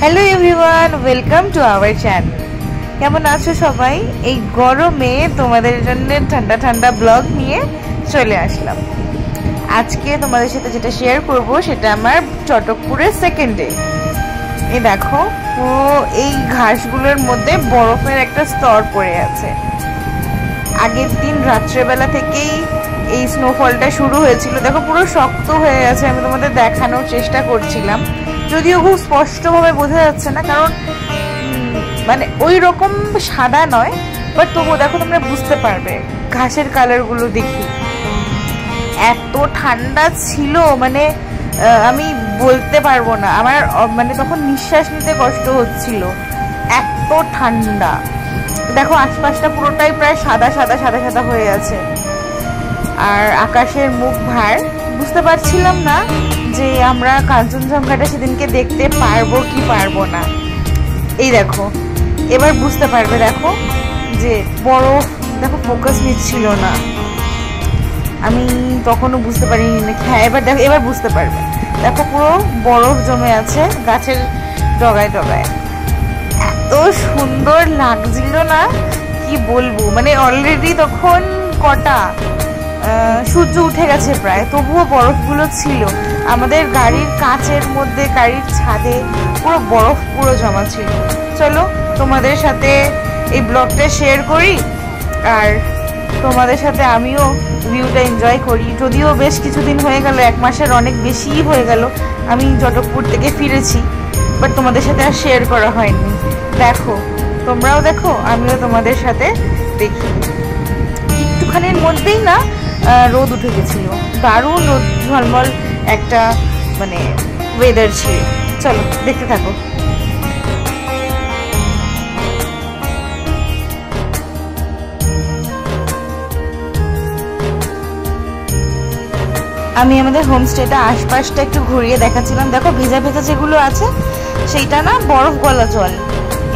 Hello everyone, welcome to our channel. কেমন আছো সবাই? এই গরমে তোমাদের জন্য ঠান্ডা ঠান্ডা ব্লগ নিয়ে চলে আসলাম। আজকে তোমাদের সাথে যেটা শেয়ার করব সেটা আমার চটকপুরের সেকেন্ড ডে। এই দেখো, পুরো এই ঘাসগুলোর মধ্যে বরফের একটা স্তর পড়ে আছে। আগের দিন রাত্রেবেলা থেকেই এই স্নোফলটা শুরু হয়েছিল। দেখো পুরো শক্ত হয়ে গেছে। আমি তোমাদের দেখানোর চেষ্টা করছিলাম, যদিও খুব স্পষ্টভাবে বোঝা যাচ্ছে না, কারণ মানে ওই রকম সাদা নয়, বাট তবুও দেখো তোমরা বুঝতে পারবে ঘাসের কালারগুলো দেখি। এত ঠান্ডা ছিল, মানে আমি বলতে পারবো না। আমার মানে তখন নিঃশ্বাস নিতে কষ্ট হচ্ছিল, এত ঠান্ডা। দেখো আশপাশটা পুরোটাই প্রায় সাদা সাদা সাদা সাদা হয়ে আছে, আর আকাশের মুখ ভার। বুঝতে পারছিলাম না যে আমরা কাঞ্চনজঙ্ঘাটা সেদিনকে দেখতে পারবো কি পারবো না। এই দেখো, এবার বুঝতে পারবে। দেখো যে বরফ, দেখো ফোকাস নিচ্ছিল না, আমি তখনও বুঝতে পারিনি নাকি। হ্যাঁ, এবার দেখো, এবার বুঝতে পারবে। দেখো পুরো বরফ জমে আছে গাছের ডগায় ডগায়। এত সুন্দর লাগছিল না, কি বলবো। মানে অলরেডি তখন কটা, সূর্য উঠে গেছে প্রায়, তবুও বরফগুলো ছিল। আমাদের গাড়ির কাচের মধ্যে, গাড়ির ছাদে পুরো বরফ পুরো জমা ছিল। চলো তোমাদের সাথে এই ব্লগটা শেয়ার করি, আর তোমাদের সাথে আমিও ভিউটা এনজয় করি। যদিও বেশ কিছুদিন হয়ে গেল, 1 মাসের অনেক বেশিই হয়ে গেল আমি চটকপুর থেকে ফিরেছি, বাট তোমাদের সাথে আর শেয়ার করা হয়নি। দেখো, তোমরাও দেখো, আমিও তোমাদের সাথে দেখি। একটুখানির মধ্যেই না রোদ উঠে গেছিল, দারুণ রোদ ঝলমল একটা মানে ওয়েদার ছিল। চলো দেখতে থাকো। আমি আমাদের হোমস্টেটা আশপাশটা একটু ঘুরিয়ে দেখাচ্ছিলাম। দেখো ভেজা ভেজা যেগুলো আছে সেইটা না বরফ গলা জল।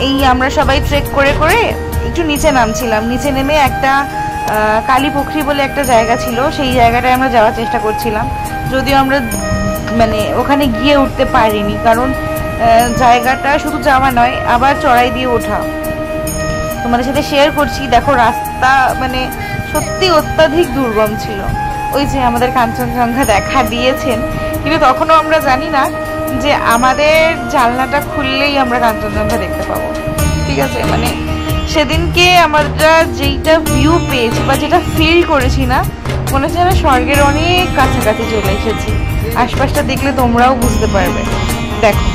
এই আমরা সবাই ট্রেক করে করে একটু নিচে নামছিলাম। নিচে নেমে একটা কালীপুখরি বলে একটা জায়গা ছিল, সেই জায়গাটায় আমরা যাওয়ার চেষ্টা করছিলাম। যদিও আমরা মানে ওখানে গিয়ে উঠতে পারিনি, কারণ জায়গাটা শুধু যাওয়া নয়, আবার চড়াই দিয়ে ওঠা। তোমাদের সাথে শেয়ার করছি। দেখো রাস্তা মানে সত্যি অত্যাধিক দুর্গম ছিল। ওই যে আমাদের কাঞ্চনজঙ্ঘা দেখা দিয়েছেন, কিন্তু তখনও আমরা জানি না যে আমাদের জানলাটা খুললেই আমরা কাঞ্চনজঙ্ঘা দেখতে পাবো। ঠিক আছে, মানে সেদিনকে আমরা যেইটা ভিউ পেয়েছি বা যেটা ফিল করেছি না, মনে হচ্ছে আমরা স্বর্গের অনেক কাছাকাছি চলে এসেছি। আশপাশটা দেখলে তোমরাও বুঝতে পারবে। দেখো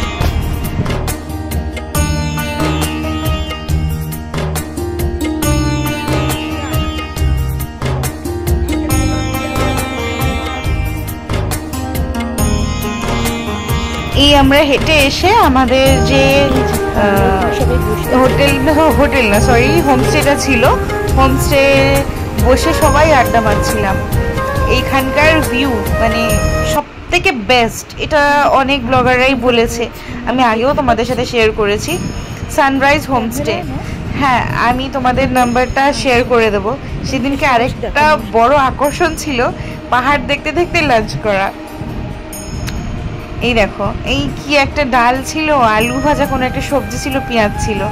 এই আমরা হেঁটে এসে আমাদের যে হোটেল না সরি হোমস্টেটা ছিল, হোমস্টে বসে সবাই আড্ডা মারছিলাম। এইখানকার ভিউ মানে সব থেকে বেস্ট, এটা অনেক ব্লগাররাই বলেছে, আমি আগেও তোমাদের সাথে শেয়ার করেছি। Sunrise homestay. হ্যাঁ, আমি তোমাদের নাম্বারটা শেয়ার করে দেবো। সেদিনকে আরেকটা বড় আকর্ষণ ছিল পাহাড় দেখতে দেখতে লাঞ্চ করা। এই দেখো, এই কি একটা ডাল ছিল, আলু ভাজা, কোনো একটা সবজি ছিল, পেঁয়াজ ছিল।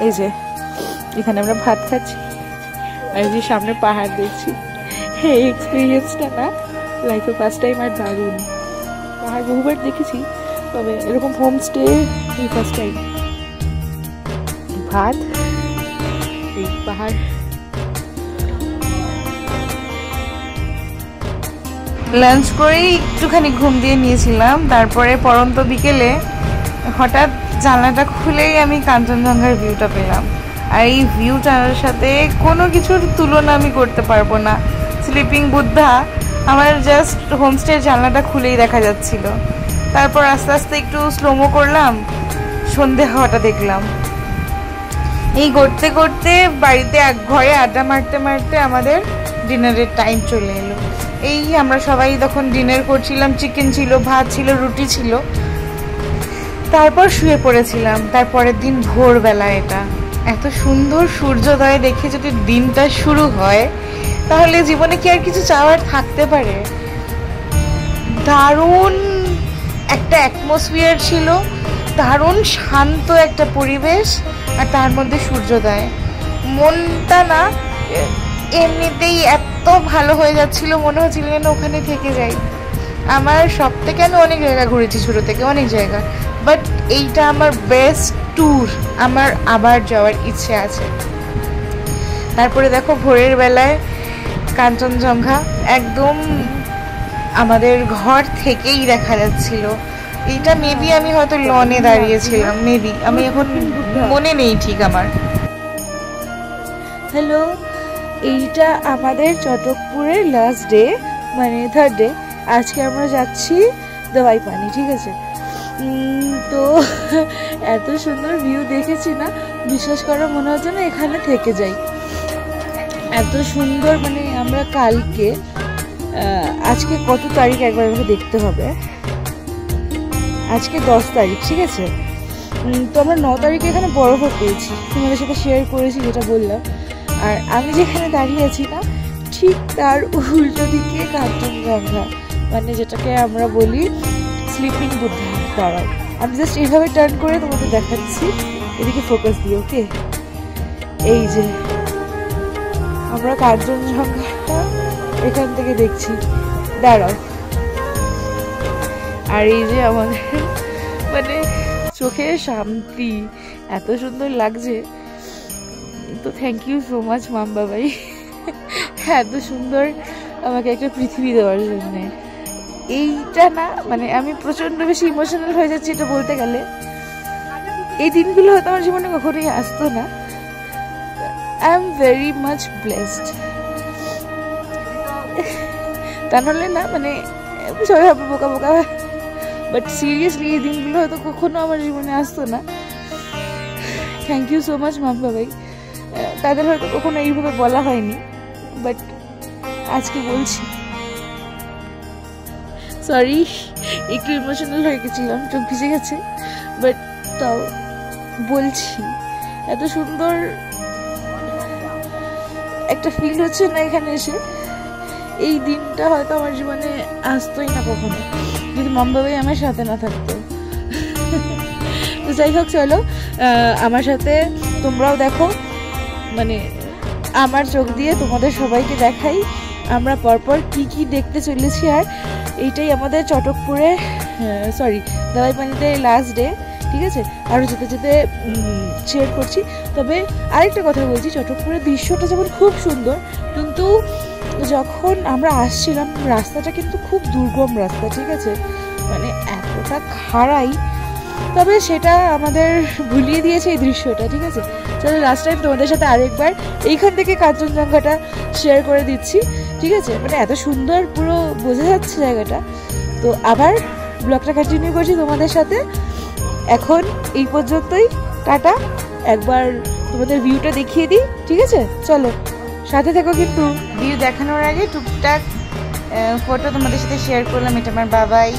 এই যে এখানে আমরা ভাত খাচ্ছি, আর যে সামনে পাহাড় দেখছি। এই এক্সপিরিয়েন্সটা না লাইফে ফার্স্ট টাইম, আর দারুণ। পাহাড় বহুবার দেখেছি, তবে এরকম হোমস্টে এই ফার্স্ট টাইম। ভাত, এই পাহাড়। লাঞ্চ করেই একটুখানি ঘুম দিয়ে নিয়েছিলাম। তারপরে পরন্ত বিকেলে হঠাৎ জানলাটা খুলেই আমি কাঞ্চনজঙ্ঘার ভিউটা পেলাম। আর এই ভিউটার সাথে কোনো কিছুর তুলনা আমি করতে পারবো না। স্লিপিং বুদ্ধা আমার জাস্ট হোমস্টের জানলাটা খুলেই দেখা যাচ্ছিল। তারপর আস্তে আস্তে একটু স্লোমো করলাম, সন্ধে হওয়াটা দেখলাম। এই করতে করতে বাড়িতে এক ঘরে আড্ডা মারতে মারতে আমাদের ডিনারের টাইম চলে এলো। এই আমরা সবাই তখন ডিনার করছিলাম, চিকেন ছিল, ভাত ছিল, রুটি ছিল, তারপর শুয়ে পড়েছিলাম। তারপরের দিন ভোরবেলা, এটা এত সুন্দর সূর্যোদয় দেখে যদি দিনটা শুরু হয় তাহলে জীবনে কি আর কিছু চাওয়ার থাকতে পারে। দারুণ একটা অ্যাটমসফিয়ার ছিল, দারুণ শান্ত একটা পরিবেশ, আর তার মধ্যে সূর্যোদয়। মনটা না এমনিতেই এত ভালো হয়ে যাচ্ছিল, মনে হচ্ছিল যেন ওখানে থেকে যাই। আমার সব থেকে, আমি অনেক জায়গা ঘুরেছি ছোটো থেকে, অনেক জায়গা, বাট এইটা আমার বেস্ট ট্যুর, আমার আবার যাওয়ার ইচ্ছে আছে। তারপরে দেখো ভোরের বেলায় কাঞ্চনজঙ্ঘা একদম আমাদের ঘর থেকেই দেখা যাচ্ছিল। এইটা মেবি আমি হয়তো লনে দাঁড়িয়েছিলাম, মেবি, আমি এখন মনে নেই ঠিক আমার। হ্যালো, এইটা আমাদের চটকপুরের লাস্ট ডে, মানে থার্ড ডে। আজকে আমরা যাচ্ছি দবাই পানি, ঠিক আছে? তো এত সুন্দর ভিউ দেখেছি না, বিশ্বাস করো মনে হচ্ছে না এখানে থেকে যাই, এত সুন্দর। মানে আমরা কালকে, আজকে কত তারিখ একবার আমাকে দেখতে হবে, আজকে 10 তারিখ, ঠিক আছে? তো আমরা 9 তারিখে এখানে বরফ পেয়েছি, তোমাদের সাথে শেয়ার করেছি যেটা বললাম। আর আমি যেখানে দাঁড়িয়ে আছি না, ঠিক তার উল্টো দিকে কাঞ্চনজঙ্ঘা, মানে যেটাকে আমরা বলি স্লিপিং বুদ্ধা। দাঁড়াও, আমি জাস্ট এইভাবে টার্ন করে তোমাদের দেখাচ্ছি, এদিকে ফোকাস দিই, ওকে? এই যে আমরা কাঞ্চনজঙ্ঘাটা এখান থেকে দেখছি, দাঁড়াও। আর এই যে আমাদের মানে চোখের শান্তি, এত সুন্দর লাগছে। তো থ্যাংক ইউ সো মাচ মাম বাবাই, এত সুন্দর আমাকে একটা পৃথিবী দেওয়ার জন্যে। এইটা না, মানে আমি প্রচণ্ড বেশি ইমোশনাল হয়ে যাচ্ছি এটা বলতে গেলে। এই দিনগুলো হয়তো আমার জীবনে কখনোই আসতো না। I am very much blessed. তা নাহলে না, মানে সবাই হবে বোকা বোকা, বাট সিরিয়াসলি এই দিনগুলো হয়তো কখনো আমার জীবনে আসতো না। থ্যাংক ইউ সো মাচ মাম বাবাই। তাদের হয়তো কখনো এইভাবে বলা হয়নি, বাট আজকে বলছি। সরি, একটু ইমোশনাল হয়ে গেছিলাম, চোখ ভিজে গেছে, বাট তাও বলছি। এত সুন্দর একটা ফিল হচ্ছে না এখানে এসে। এই দিনটা হয়তো আমার জীবনে আসতোই না কখনো যদি মাম বাবাই আমার সাথে না থাকতো। তো যাই হোক, চলো আমার সাথে তোমরাও দেখো, মানে আমার চোখ দিয়ে তোমাদের সবাইকে দেখাই আমরা পরপর কি কি দেখতে চলেছি। আর এইটাই আমাদের চটকপুরে, সরি দাবাই পানিতে লাস্ট ডে, ঠিক আছে? আরও যেতে যেতে শেয়ার করছি। তবে আরেকটা কথা বলছি, চটকপুরের দৃশ্যটা যেমন খুব সুন্দর, কিন্তু যখন আমরা আসছিলাম রাস্তাটা কিন্তু খুব দুর্গম রাস্তা, ঠিক আছে? মানে এতটা খাড়াই, তবে সেটা আমাদের ভুলিয়ে দিয়েছে এই দৃশ্যটা, ঠিক আছে? চলো লাস্ট টাইম তোমাদের সাথে আরেকবার এইখান থেকে কাঞ্চনজঙ্ঘাটা শেয়ার করে দিচ্ছি, ঠিক আছে? মানে এত সুন্দর, পুরো বোঝা যাচ্ছে জায়গাটা। তো আবার ব্লগটা কন্টিনিউ করছি তোমাদের সাথে। এখন এই পর্যন্তই, টাটা। একবার তোমাদের ভিউটা দেখিয়ে দিই, ঠিক আছে? চলো সাথে থেকো। কিন্তু ভিউ দেখানোর আগে টুকটাক ফটো তোমাদের সাথে শেয়ার করলাম। এটা আমার বাবাই,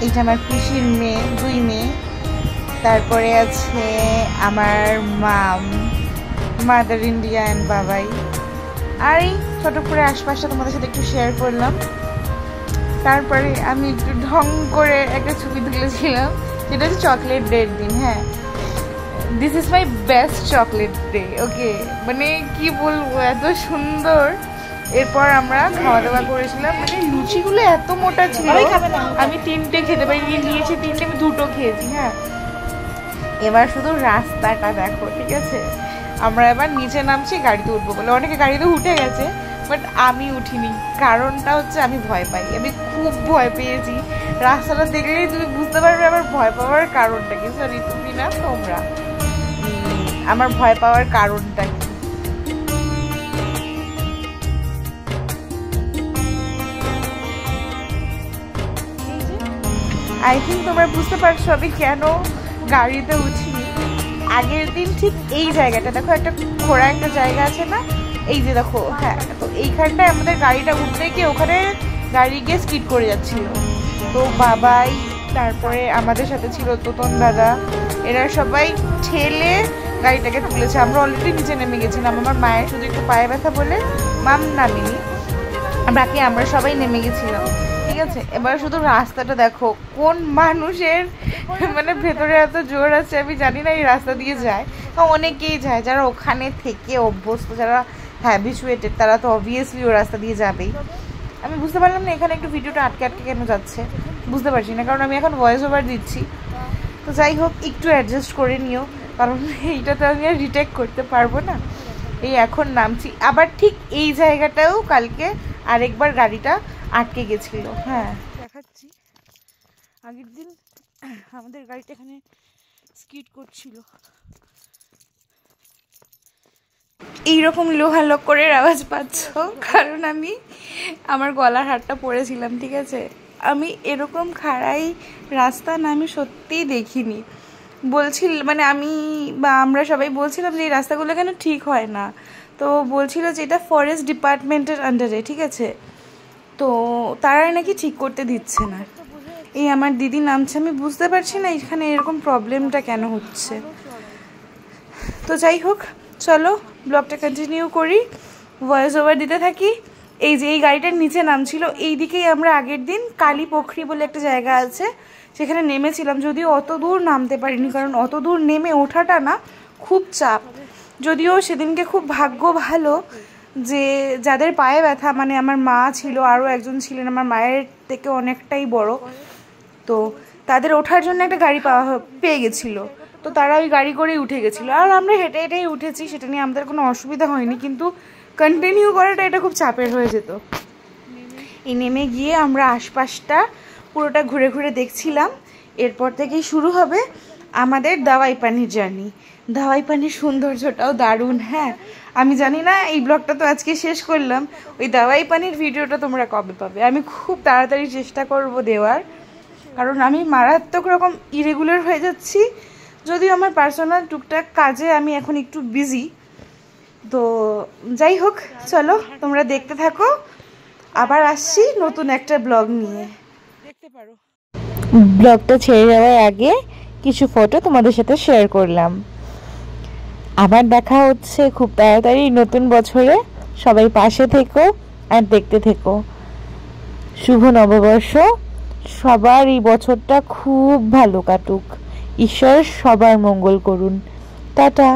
এইটা আমার পিসির মেয়ে, 2 মেয়ে। তারপরে আছে আমার মাম, মাদার ইন্ডিয়া অ্যান্ড বাবাই। আর এই চটকপুরের আশপাশটা তোমাদের সাথে একটু শেয়ার করলাম। তারপরে আমি একটু ঢং করে একটা ছবি তুলেছিলাম, যেটা হচ্ছে চকলেট ডের দিন। হ্যাঁ, this is my best chocolate day, okay? মানে কি বলবো, এত সুন্দর। এরপর আমরা খাওয়া দাওয়া করেছিলাম, মানে লুচিগুলো এত মোটা ছিল, আমি 3টে খেতে পারি, নিয়েছি 3টে, আমি 2টো খেয়েছি। হ্যাঁ, এবার শুধু রাস্তাটা দেখো, ঠিক আছে? আমরা এবার নিচে নামছি গাড়িতে উঠবো বলে। অনেকে গাড়িতে উঠে গেছে, বাট আমি উঠিনি। কারণটা হচ্ছে আমি ভয় পাই, আমি খুব ভয় পেয়েছি। রাস্তাটা দেখলেই তুমি বুঝতে পারবে আমার ভয় পাওয়ার কারণটা কি। সরি, তুমি না, তোমরা। আমার ভয় পাওয়ার কারণটা কি, আই থিঙ্ক তোমরা বুঝতে পারছো আমি কেন গাড়িতে উঠিনি। আগের দিন ঠিক এই জায়গাটা দেখো, একটা খোঁড়া একটা জায়গা আছে না, এই যে দেখো, হ্যাঁ, তো এইখানটায় আমাদের গাড়িটা উঠতে গিয়ে ওখানে গাড়ি গিয়ে স্কিড করে যাচ্ছিল। তো বাবাই, তারপরে আমাদের সাথে ছিল তোতন দাদা, এরা সবাই ঠেলে গাড়িটাকে তুলেছে। আমরা অলরেডি নিচে নেমে গেছিলাম, আমার মায়ের শুধু একটু পায়ে ব্যথা বলে মাম নামিনি, বাকি আমরা সবাই নেমে গেছিলাম, ঠিক আছে। এবার শুধু রাস্তাটা দেখো, কোন মানুষের মানে ভেতরে এত জোর আছে আমি জানি না, এই রাস্তা দিয়ে যায়। অনেকেই যায় যারা ওখানে থেকে অভ্যস্ত, যারা হ্যাবিচুয়েটেড, তারা তো অবভিয়াসলি ও রাস্তা দিয়ে যাবেই। আমি বুঝতে পারলাম না এখানে একটু ভিডিওটা আটকে আটকে কেন যাচ্ছে, বুঝতে পারছি না, কারণ আমি এখন ভয়েস ওভার দিচ্ছি। তো যাই হোক, একটু অ্যাডজাস্ট করে নিও, কারণ এইটা তো আমি আর রিটেক করতে পারবো না। এই এখন নামছি, আবার ঠিক এই জায়গাটাও কালকে আরেকবার গাড়িটা আটকে গেছিল। হ্যাঁ, দেখাচ্ছি, আগের দিন আমাদের গাড়িটা এখানে স্কিড করছিল, এইরকম লোহালোক করে আওয়াজ পাচ্ছ, কারণ আমি আমার গলার হারটা পরেছিলাম, ঠিক আছে। আমি এরকম খাড়াই রাস্তা না আমি সত্যিই দেখিনি। বলছিল মানে আমি বা আমরা সবাই বলছিলাম যে এই রাস্তাগুলো কেন ঠিক হয় না, তো বলছিল যে এটা ফরেস্ট ডিপার্টমেন্টের আন্ডারে, ঠিক আছে, তো তারাই নাকি ঠিক করতে দিচ্ছে না। এই আমার দিদি নামছে, আমি বুঝতে পারছি না এখানে এরকম প্রবলেমটা কেন হচ্ছে। তো যাই হোক, চলো ব্লগটা কন্টিনিউ করি, ভয়েস ওভার দিতে থাকি। এই যে এই গাড়িটার নিচে নামছিল, এই দিকেই আমরা আগের দিন কালী পোখরি বলে একটা জায়গা আছে, সেখানে নেমেছিলাম। যদিও অত দূর নামতে পারিনি, কারণ অত দূর নেমে ওঠাটা না খুব চাপ। যদিও সেদিনকে খুব ভাগ্য ভালো যে যাদের পায়ে ব্যথা, মানে আমার মা ছিল, আরও একজন ছিলেন আমার মায়ের থেকে অনেকটাই বড়, তো তাদের ওঠার জন্য একটা গাড়ি পেয়ে গেছিলো, তো তারা ওই গাড়ি করেই উঠে গেছিলো, আর আমরা হেঁটে হেঁটেই উঠেছি, সেটা নিয়ে আমাদের কোনো অসুবিধা হয়নি। কিন্তু কন্টিনিউ করাটা এটা খুব চাপের হয়ে যেত। এই নেমে গিয়ে আমরা আশপাশটা পুরোটা ঘুরে ঘুরে দেখছিলাম। এরপর থেকেই শুরু হবে আমাদের দাওয়াই পানির জার্নি। দাওয়াই পানির সৌন্দর্যটাও দারুণ। হ্যাঁ, আমি জানি না এই ব্লগটা তো আজকে শেষ করলাম, ওই দাওয়াই পানির ভিডিওটা তোমরা কবে পাবে। আমি খুব তাড়াতাড়ি চেষ্টা করব দেওয়ার, কারণ আমি মারাত্মক রকম ইরেগুলার হয়ে যাচ্ছি। যদিও আমার পার্সোনাল টুকটাক কাজে আমি এখন একটু বিজি, তো যাই হোক, চলো তোমরা দেখতে থাকো, আবার আসছি নতুন একটা ব্লগ নিয়ে, দেখতে পারো। ব্লগটা ছেড়ে যাওয়ার আগে কিছু ফটো তোমাদের সাথে শেয়ার করলাম। আবার দেখা হচ্ছে খুব তাড়াতাড়ি নতুন বছরে। সবাই পাশে থেকো আর দেখতে থেকো। শুভ নববর্ষ, সবার এই বছরটা খুব ভালো কাটুক, ঈশ্বর সবার মঙ্গল করুন। টাটা।